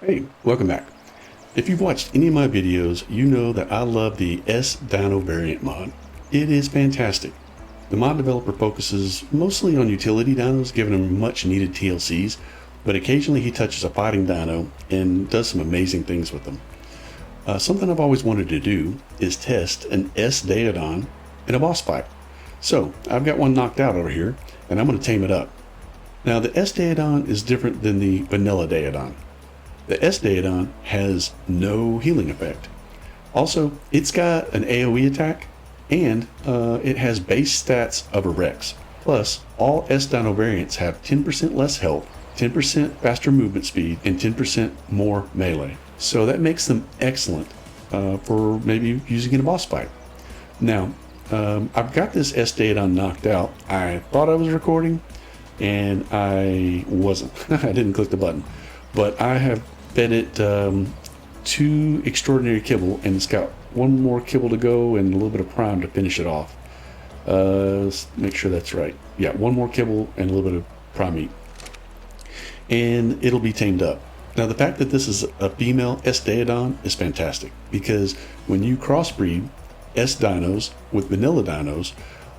Hey, welcome back. If you've watched any of my videos, you know that I love the S-Dino variant mod. It is fantastic. The mod developer focuses mostly on utility dinos, giving them much needed TLCs, but occasionally he touches a fighting dino and does some amazing things with them. Something I've always wanted to do is test an S-Daeodon in a boss fight. So I've got one knocked out over here, and I'm going to tame it up. Now the S-Daeodon is different than the vanilla Daeodon. The S-Daeodon has no healing effect. Also, it's got an AoE attack, and it has base stats of a Rex. Plus, all S-Dino variants have 10% less health, 10% faster movement speed, and 10% more melee. So that makes them excellent for maybe using in a boss fight. Now, I've got this S-Daeodon knocked out. I thought I was recording, and I wasn't. I didn't click the button. But I have fed it 2 extraordinary kibble, and it's got 1 more kibble to go and a little bit of prime to finish it off. Let's make sure that's right. Yeah, 1 more kibble and a little bit of prime meat. And it'll be tamed up. Now, the fact that this is a female S-Daeodon is fantastic, because when you crossbreed S-Dinos with vanilla dinos,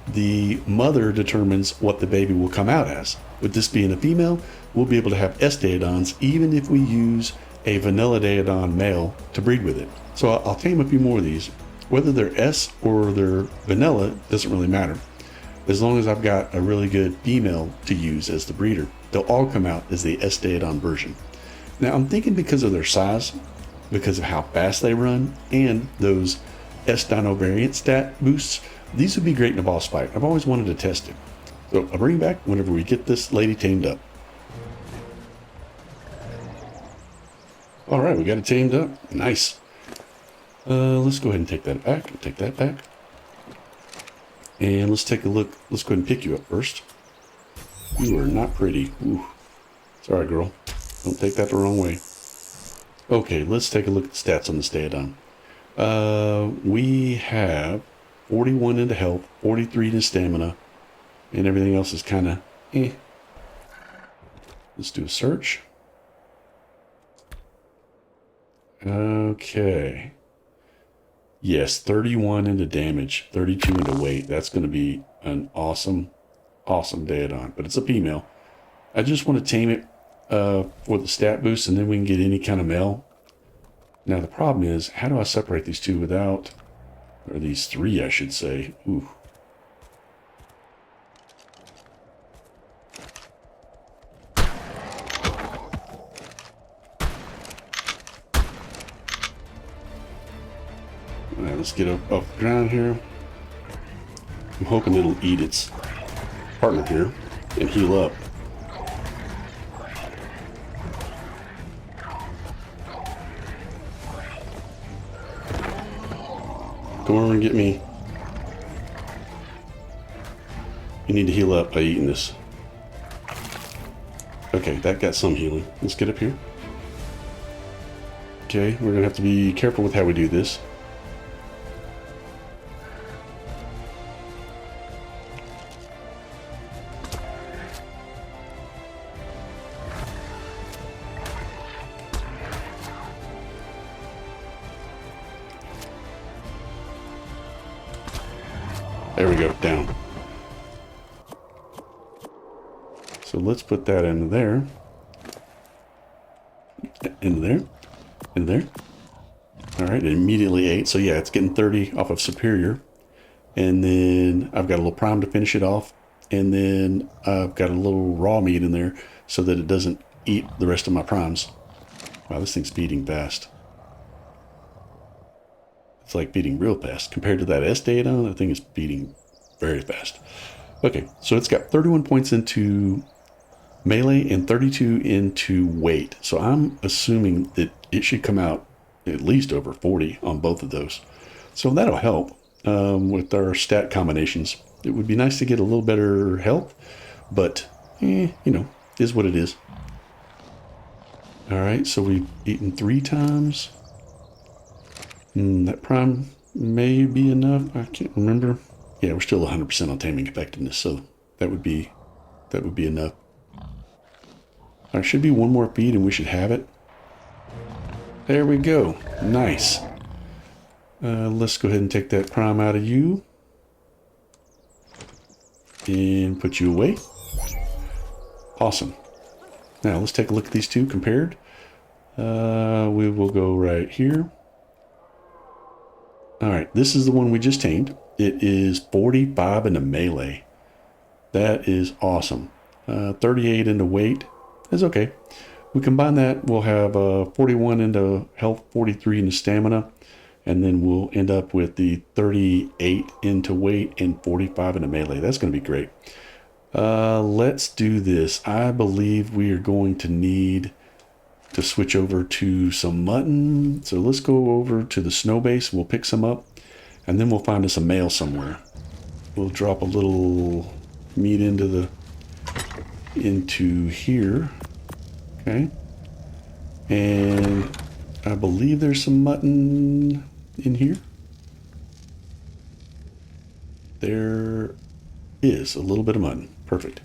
the mother determines what the baby will come out as. With this being a female, we'll be able to have S-Daeodons even if we use a vanilla Daeodon male to breed with it. So I'll tame a few more of these. Whether they're S or they're vanilla doesn't really matter. As long as I've got a really good female to use as the breeder, they'll all come out as the S-Daeodon version. Now I'm thinking because of their size, because of how fast they run, and those S-Dino variant stat boosts, these would be great in a boss fight. I've always wanted to test it. So I'll bring back whenever we get this lady tamed up. Alright, we got it tamed up. Nice. Let's go ahead and take that back. Take that back. And let's take a look. Let's go ahead and pick you up first. You are not pretty. Ooh. Sorry, girl. Don't take that the wrong way. Okay, let's take a look at the stats on this Daeodon. We have 41 into health, 43 into stamina, and everything else is kind of eh. Let's do a search. Okay. Yes, 31 into damage, 32 into weight. That's going to be an awesome Daeodon, but it's a female. I just want to tame it for the stat boost, and then we can get any kind of male. Now the problem is, how do I separate these two without, or these 3, I should say. Ooh. Alright, let's get up off the ground here. I'm hoping it'll eat its partner here and heal up. Come over and get me. You need to heal up by eating this. Okay, that got some healing. Let's get up here. Okay, we're gonna have to be careful with how we do this. There we go, down. So let's put that into there. Into there. Into there. Alright, it immediately ate. So yeah, it's getting 30 off of Superior. And then I've got a little prime to finish it off. And then I've got a little raw meat in there so that it doesn't eat the rest of my primes. Wow, this thing's feeding fast. It's like feeding real fast. Compared to that S-Daeodon, that thing is feeding very fast. Okay, so it's got 31 points into melee and 32 into weight. So I'm assuming that it should come out at least over 40 on both of those. So that'll help with our stat combinations. It would be nice to get a little better health, but you know, is what it is. All right, so we've eaten 3 times. That prime may be enough. I can't remember. Yeah, we're still 100% on taming effectiveness, so that would be enough. There should be 1 more feed and we should have it. There we go. Nice. Let's go ahead and take that prime out of you. And put you away. Awesome. Now let's take a look at these two compared. We will go right here. Alright, this is the one we just tamed. It is 45 in the melee. That is awesome. 38 into weight is okay. We combine that, we'll have 41 into health, 43 into stamina, and then we'll end up with the 38 into weight and 45 into melee. That's going to be great. Let's do this. I believe we are going to need to switch over to some mutton. So let's go over to the snow base. We'll pick some up, and then we'll find us a male somewhere. We'll drop a little meat into here. Okay. And I believe there's some mutton in here. There is a little bit of mutton. Perfect.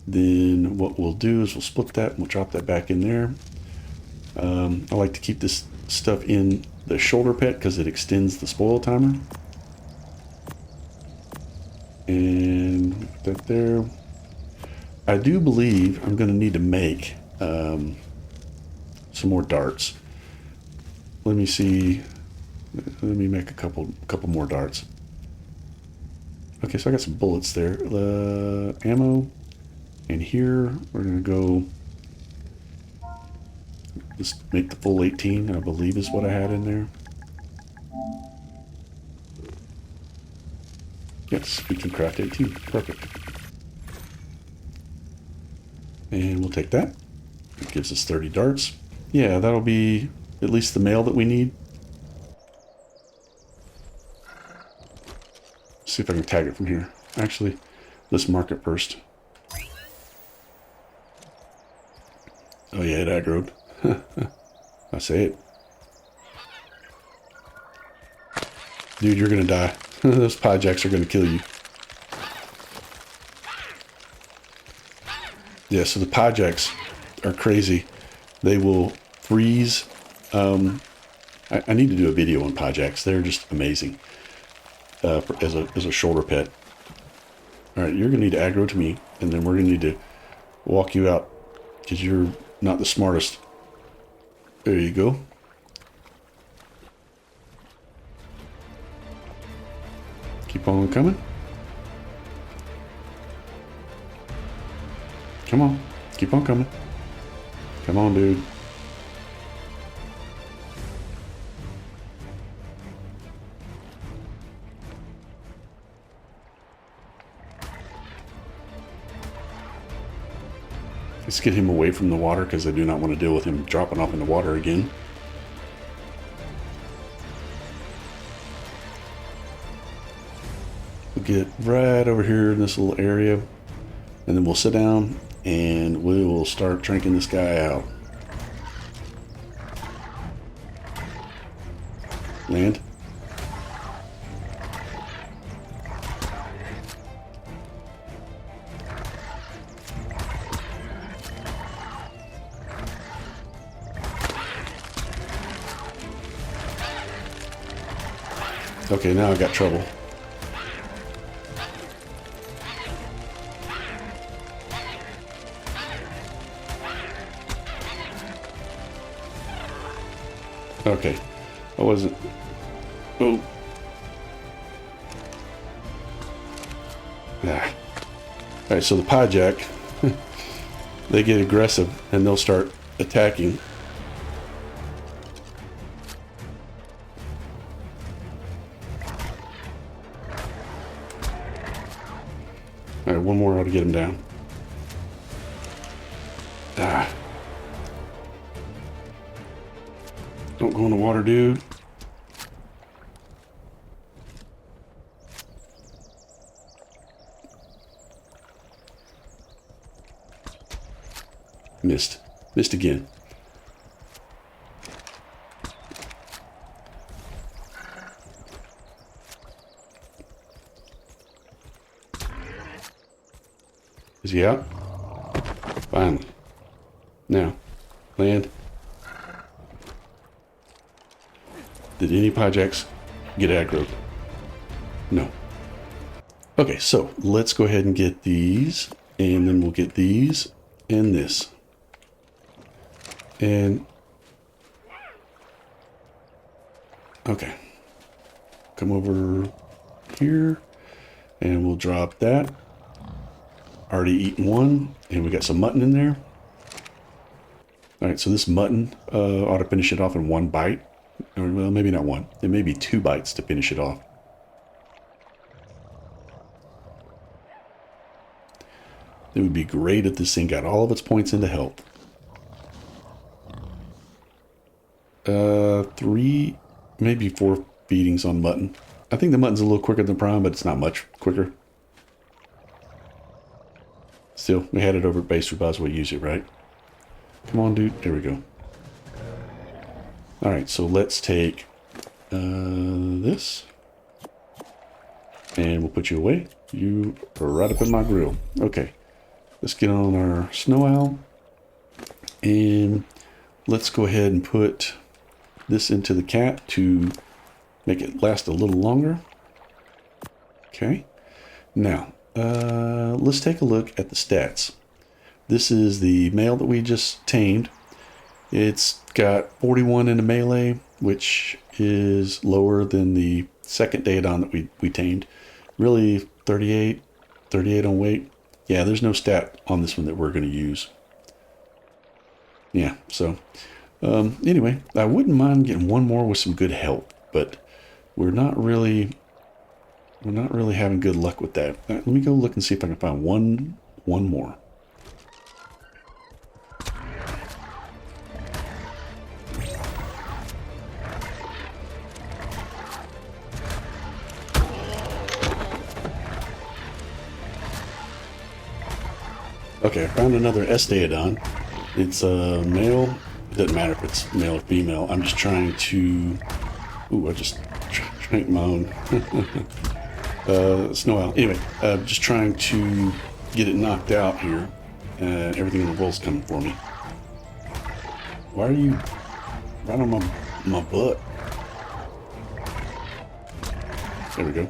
Then what we'll do is we'll split that and we'll drop that back in there. I like to keep this stuff in the shoulder pet because it extends the spoil timer. And put that there. I do believe I'm going to need to make some more darts. Let me see. Let me make a couple more darts. Okay, so I got some bullets there. Ammo. And here we're going to go. Just make the full 18, I believe is what I had in there. Yes, we can craft 18. Perfect. And we'll take that. It gives us 30 darts. Yeah, that'll be at least the male that we need. See if I can tag it from here. Actually, let's mark it first. Oh yeah, it aggroed. I say it. Dude, you're gonna die. Those podjacks are gonna kill you. Yeah, so the podjacks are crazy. They will freeze. I need to do a video on podjacks. They're just amazing. As a shoulder pet. Alright, you're gonna need to aggro to me, and then we're gonna need to walk you out because you're not the smartest. There you go. Keep on coming. Come on. Keep on coming. Come on, dude. Let's get him away from the water because I do not want to deal with him dropping off in the water again. We'll get right over here in this little area, and then we'll sit down and we will start drinking this guy out. Land. Okay, now I got trouble. Okay, I wasn't. Oh. Ah. Alright, so the podjack, they get aggressive and they'll start attacking. Alright, one more ought to get him down. Ah. Don't go in the water, dude. Missed. Missed again. Is he out? Finally. Now, land. Did any Pyjaks get aggro? No. Okay, so let's go ahead and get these, and then we'll get these and this. And okay, come over here and we'll drop that. Already eaten one, and we got some mutton in there. All right, so this mutton ought to finish it off in one bite. Or, well, maybe not one. It may be 2 bites to finish it off. It would be great if this thing got all of its points into health. 3, maybe 4 feedings on mutton. I think the mutton's a little quicker than prime, but it's not much quicker. Still, we had it over at base, we might as well use it, right? Come on, dude. There we go. All right, so let's take this, and we'll put you away. You are right up in my grill. Okay, let's get on our snow owl, and let's go ahead and put this into the cat to make it last a little longer. Okay, now let's take a look at the stats. This is the male that we just tamed. It's got 41 in the melee, which is lower than the second Daeodon that we tamed. Really 38 on weight. Yeah, there's no stat on this one that we're going to use. Yeah, so anyway, I wouldn't mind getting one more with some good health, but we're not really having good luck with that. Let me go look and see if I can find one more. Okay, I found another S-Daeodon. It's a male. It doesn't matter if it's male or female. I'm just trying to... Ooh, I just drank my own snow owl. Anyway, just trying to get it knocked out here. Everything in the world's coming for me. Why are you right on my butt? There we go.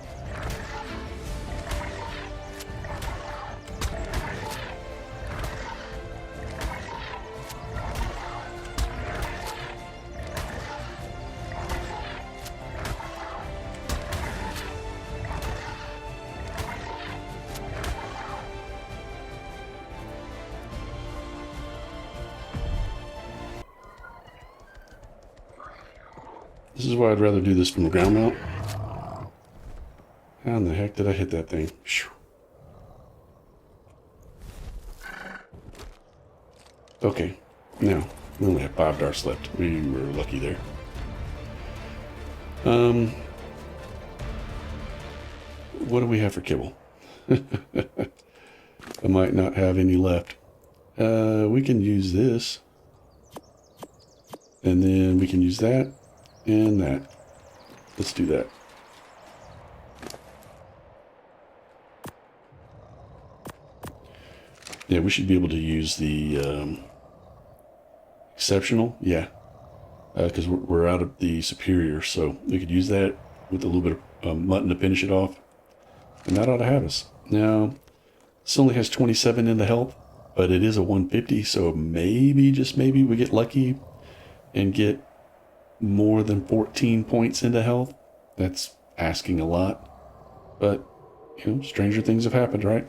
This is why I'd rather do this from the ground mount. How in the heck did I hit that thing? Okay, now we only have 5 darts left. We were lucky there. What do we have for kibble? I might not have any left. We can use this, and then we can use that and that. Let's do that. Yeah, we should be able to use the exceptional. Yeah, because we're out of the superior, so we could use that with a little bit of mutton to finish it off, and that ought to have us. Now, this only has 27 in the health, but it is a 150, so maybe, just maybe, we get lucky and get more than 14 points into health. That's asking a lot, but you know, stranger things have happened, right?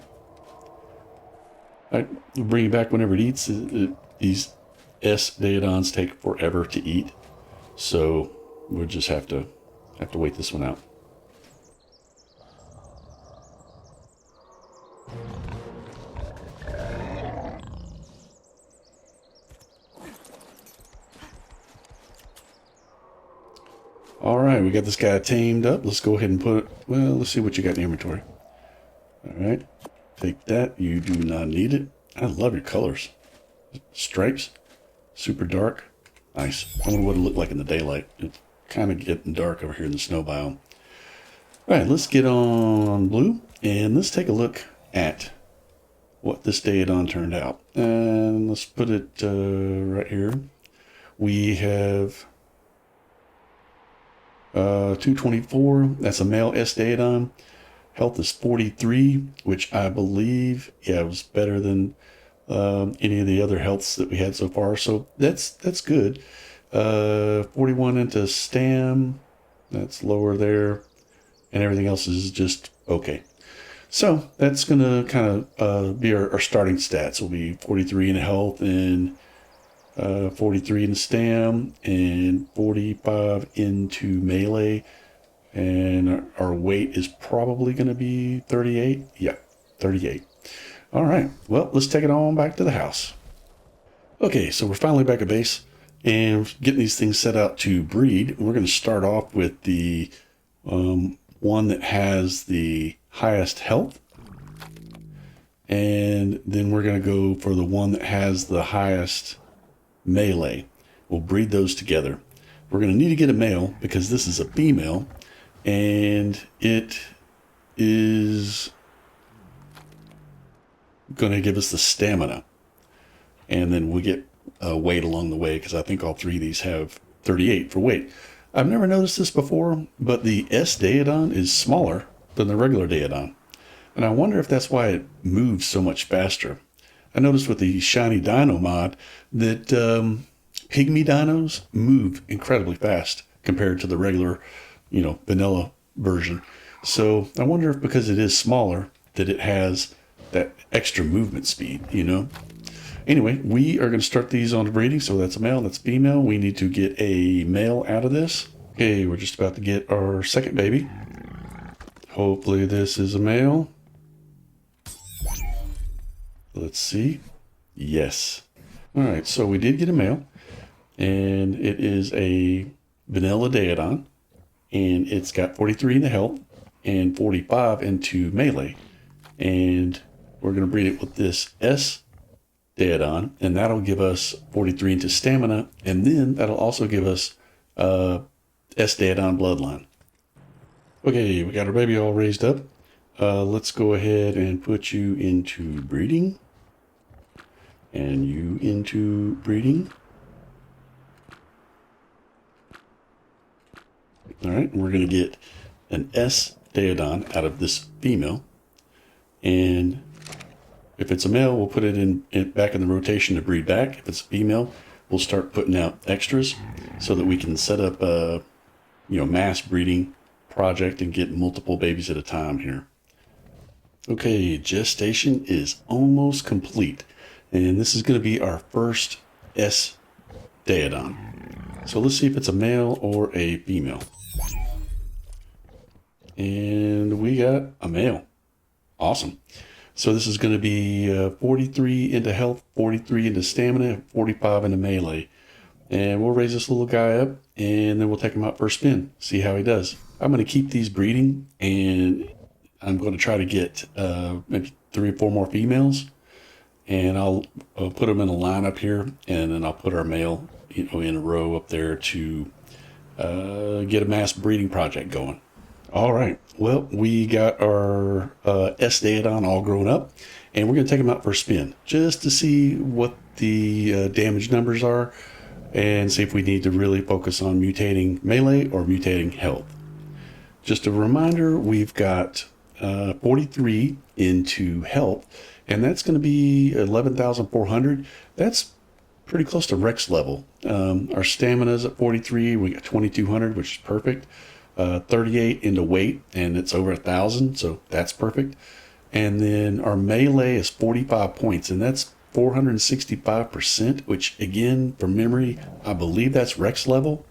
We'll bring it back whenever it eats. These S-Daeodons take forever to eat, so we'll just have to wait this one out. All right, we got this guy tamed up. Let's go ahead and put it, well, let's see what you got in inventory. All right, take that. You do not need it. I love your colors. Stripes, super dark. Nice. I wonder what it looked like in the daylight. It's kind of getting dark over here in the snow biome. All right, let's get on blue, and let's take a look at what this Daeodon turned out. And let's put it right here. We have 224. That's a male S-Daeodon. Health is 43, which I believe, yeah, was better than any of the other healths that we had so far. So that's good. 41 into stam. That's lower there. And everything else is just okay. So that's going to kind of be our starting stats. Will be 43 in health and 43 in stam and 45 into melee. And our weight is probably going to be 38. Yeah, 38. All right. Well, let's take it on back to the house. Okay, so we're finally back at base and getting these things set out to breed. We're going to start off with the one that has the highest health. And then we're going to go for the one that has the highest melee. We'll breed those together. We're going to need to get a male because this is a female. And it is going to give us the stamina. And then we get weight along the way, because I think all three of these have 38 for weight. I've never noticed this before, but the S-Daeodon is smaller than the regular Daeodon. And I wonder if that's why it moves so much faster. I noticed with the Shiny Dino mod that pygmy dinos move incredibly fast compared to the regular, vanilla version. So I wonder if because it is smaller that it has that extra movement speed, Anyway, we are going to start these on breeding. So that's a male, that's female. We need to get a male out of this. Okay, we're just about to get our second baby. Hopefully this is a male. Let's see. Yes. All right, so we did get a male, and it is a vanilla Daeodon, and it's got 43 in the health and 45 into melee. And we're going to breed it with this S-Daeodon, and that'll give us 43 into stamina, and then that'll also give us S-Daeodon bloodline. Okay, we got our baby all raised up. Let's go ahead and put you into breeding. And you into breeding. All right, we're going to get an S-Daeodon out of this female. And if it's a male, we'll put it back in the rotation to breed back. If it's a female, we'll start putting out extras so that we can set up a mass breeding project and get multiple babies at a time here. Okay, gestation is almost complete. And this is going to be our first S-Daeodon. So let's see if it's a male or a female. And we got a male. Awesome. So this is going to be 43 into health, 43 into stamina, 45 into melee. And we'll raise this little guy up, and then we'll take him out for a spin, see how he does. I'm going to keep these breeding, and I'm going to try to get maybe 3 or 4 more females. And I'll put them in a lineup here, and then I'll put our male, in a row up there to get a mass breeding project going. All right. Well, we got our S-Daeodon all grown up, and we're going to take them out for a spin just to see what the damage numbers are and see if we need to really focus on mutating melee or mutating health. Just a reminder, we've got 43 into health. And that's going to be 11,400. That's pretty close to Rex level. Our stamina is at 43. We got 2,200, which is perfect. 38 into weight, and it's over 1,000, so that's perfect. And then our melee is 45 points, and that's 465%, which again, from memory, I believe that's Rex level.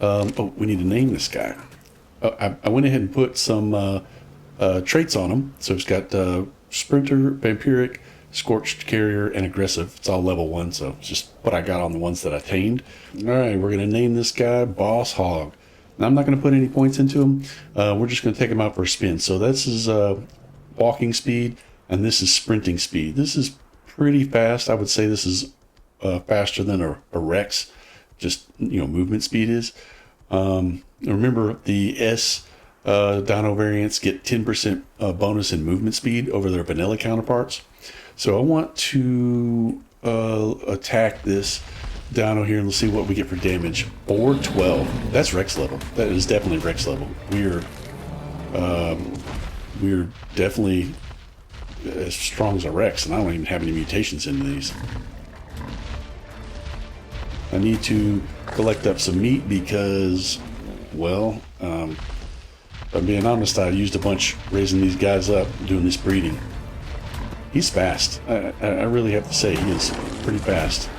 Oh, we need to name this guy. I went ahead and put some traits on him. So it's got Sprinter, Vampiric, Scorched Carrier, and Aggressive. It's all level 1, so it's just what I got on the ones that I tamed. All right, we're going to name this guy Boss Hog. Now, I'm not going to put any points into him. We're just going to take him out for a spin. So this is walking speed, and this is sprinting speed. This is pretty fast. I would say this is faster than a Rex, just, movement speed is. Remember, the Dino variants get 10% bonus in movement speed over their vanilla counterparts. So I want to attack this Dino here and let's see what we get for damage. 412. That's Rex level. That is definitely Rex level. We're definitely as strong as a Rex, and I don't even have any mutations in these. I need to collect up some meat because, well, if I'm being honest, I used a bunch raising these guys up, doing this breeding. He's fast. I really have to say, he is pretty fast.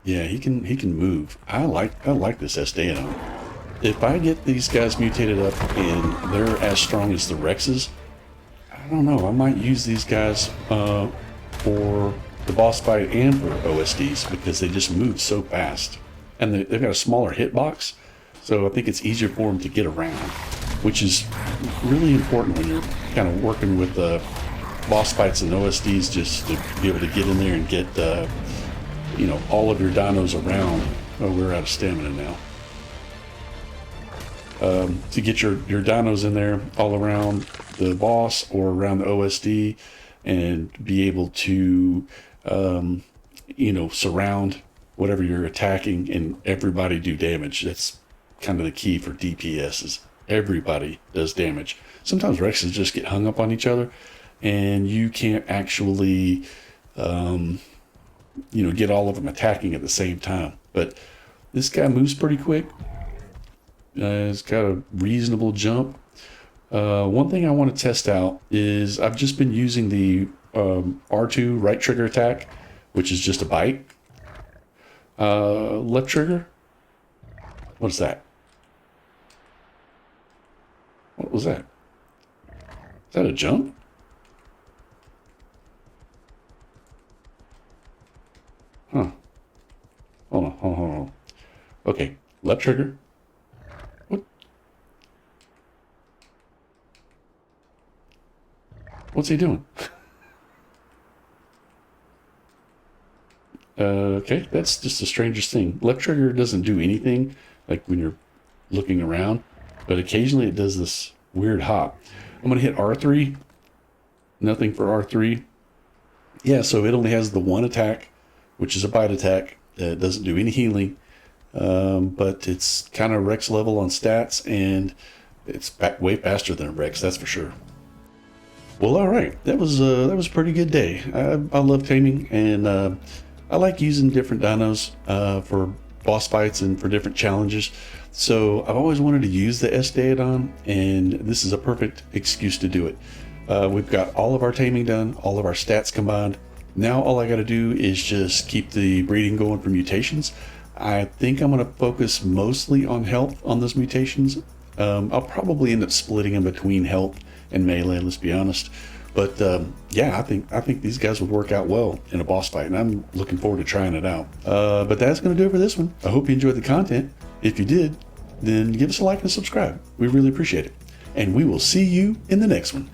Yeah, he can move. I like this S-Daeodon. If I get these guys mutated up and they're as strong as the Rexes, I don't know. I might use these guys for the boss fight and for OSDs because they just move so fast, and they've got a smaller hitbox, so I think it's easier for them to get around, which is really important when you're kind of working with boss fights and OSDs, just to be able to get in there and get you know, all of your dinos around. Oh, we're out of stamina now. To get your dinos in there all around the boss or around the OSD and be able to you know, surround whatever you're attacking and everybody do damage. That's kind of the key for DPS, is everybody does damage. Sometimes Rexes just get hung up on each other and you can't actually you know, get all of them attacking at the same time. But this guy moves pretty quick. It's got a reasonable jump. One thing I want to test out is I've just been using the R2 right trigger attack, which is just a bite. Left trigger? What is that? What was that? Is that a jump? Huh. Hold on. Okay, left trigger. What? What's he doing? Okay, that's just the strangest thing. Left trigger doesn't do anything, like when you're looking around, but occasionally it does this weird hop. I'm gonna hit R3. Nothing for R3. Yeah, so it only has the one attack, which is a bite attack. It doesn't do any healing, but it's kind of Rex level on stats, and it's way faster than a Rex, that's for sure. Well, all right, that was a pretty good day. I love taming, and I like using different dinos for boss fights and for different challenges. So I've always wanted to use the S-Daeodon, and this is a perfect excuse to do it. We've got all of our taming done, all of our stats combined. Now all I got to do is just keep the breeding going for mutations. I think I'm going to focus mostly on health on those mutations. I'll probably end up splitting them between health and melee, let's be honest. But yeah, I think these guys would work out well in a boss fight, and I'm looking forward to trying it out. But that's going to do it for this one. I hope you enjoyed the content. If you did, then give us a like and subscribe. We really appreciate it. And we will see you in the next one.